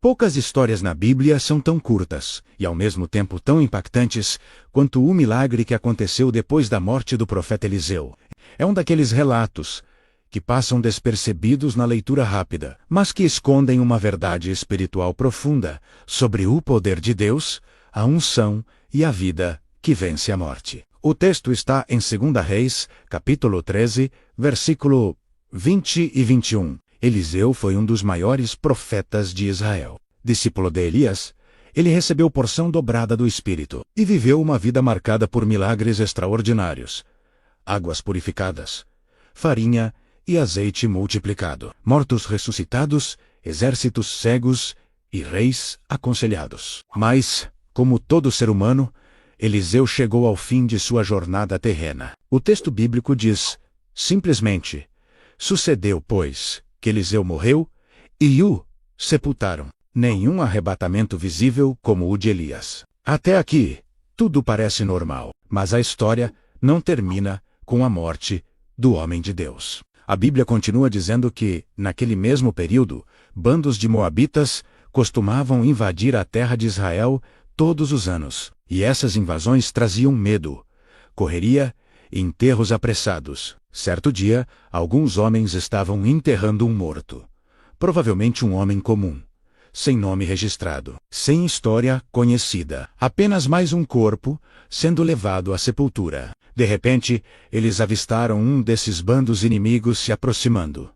Poucas histórias na Bíblia são tão curtas, e ao mesmo tempo tão impactantes, quanto o milagre que aconteceu depois da morte do profeta Eliseu. É um daqueles relatos que passam despercebidos na leitura rápida, mas que escondem uma verdade espiritual profunda sobre o poder de Deus, a unção e a vida que vence a morte. O texto está em 2 Reis, capítulo 13, versículo 20 e 21. Eliseu foi um dos maiores profetas de Israel. Discípulo de Elias, ele recebeu porção dobrada do Espírito e viveu uma vida marcada por milagres extraordinários. Águas purificadas, farinha e azeite multiplicado, mortos ressuscitados, exércitos cegos e reis aconselhados. Mas, como todo ser humano, Eliseu chegou ao fim de sua jornada terrena. O texto bíblico diz, simplesmente, sucedeu, pois, que Eliseu morreu e o sepultaram. Nenhum arrebatamento visível como o de Elias. Até aqui, tudo parece normal, mas a história não termina com a morte do homem de Deus. A Bíblia continua dizendo que, naquele mesmo período, bandos de moabitas costumavam invadir a terra de Israel todos os anos, e essas invasões traziam medo, correria e enterros apressados. Certo dia, alguns homens estavam enterrando um morto. Provavelmente um homem comum, sem nome registrado, sem história conhecida. Apenas mais um corpo sendo levado à sepultura. De repente, eles avistaram um desses bandos inimigos se aproximando.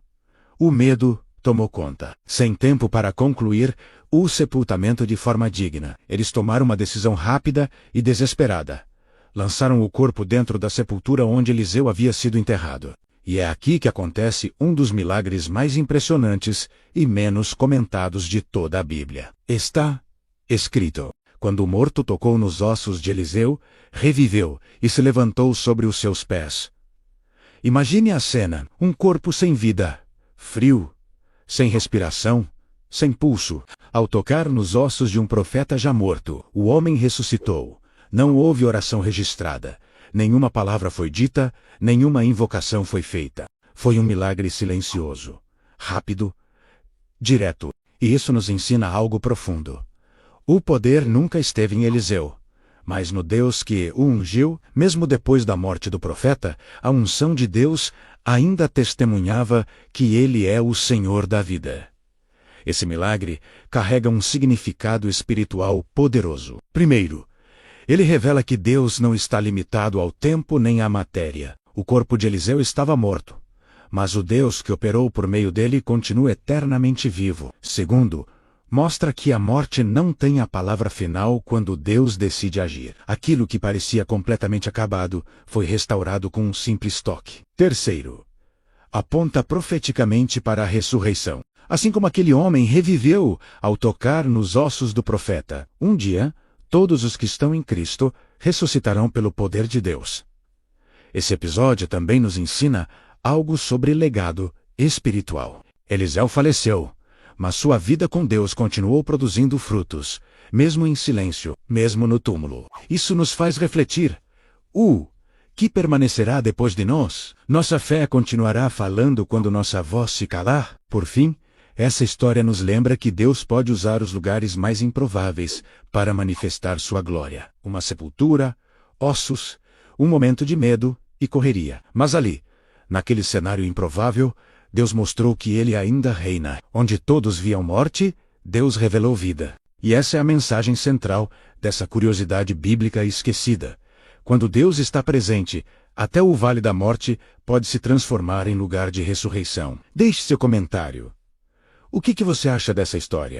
O medo tomou conta. Sem tempo para concluir o sepultamento de forma digna, eles tomaram uma decisão rápida e desesperada. Lançaram o corpo dentro da sepultura onde Eliseu havia sido enterrado. E é aqui que acontece um dos milagres mais impressionantes e menos comentados de toda a Bíblia. Está escrito: quando o morto tocou nos ossos de Eliseu, reviveu e se levantou sobre os seus pés. Imagine a cena: um corpo sem vida, frio, sem respiração, sem pulso. Ao tocar nos ossos de um profeta já morto, o homem ressuscitou. Não houve oração registrada. Nenhuma palavra foi dita, nenhuma invocação foi feita. Foi um milagre silencioso, rápido, direto. E isso nos ensina algo profundo. O poder nunca esteve em Eliseu, mas no Deus que o ungiu. Mesmo depois da morte do profeta, a unção de Deus ainda testemunhava que ele é o Senhor da vida. Esse milagre carrega um significado espiritual poderoso. Primeiro, ele revela que Deus não está limitado ao tempo nem à matéria. O corpo de Eliseu estava morto, mas o Deus que operou por meio dele continua eternamente vivo. Segundo, mostra que a morte não tem a palavra final quando Deus decide agir. Aquilo que parecia completamente acabado foi restaurado com um simples toque. Terceiro, aponta profeticamente para a ressurreição. Assim como aquele homem reviveu ao tocar nos ossos do profeta, um dia, todos os que estão em Cristo ressuscitarão pelo poder de Deus. Esse episódio também nos ensina algo sobre legado espiritual. Eliseu faleceu, mas sua vida com Deus continuou produzindo frutos, mesmo em silêncio, mesmo no túmulo. Isso nos faz refletir: que permanecerá depois de nós? Nossa fé continuará falando quando nossa voz se calar? Por fim, essa história nos lembra que Deus pode usar os lugares mais improváveis para manifestar sua glória. Uma sepultura, ossos, um momento de medo e correria. Mas ali, naquele cenário improvável, Deus mostrou que ele ainda reina. Onde todos viam morte, Deus revelou vida. E essa é a mensagem central dessa curiosidade bíblica esquecida. Quando Deus está presente, até o vale da morte pode se transformar em lugar de ressurreição. Deixe seu comentário. O que você acha dessa história?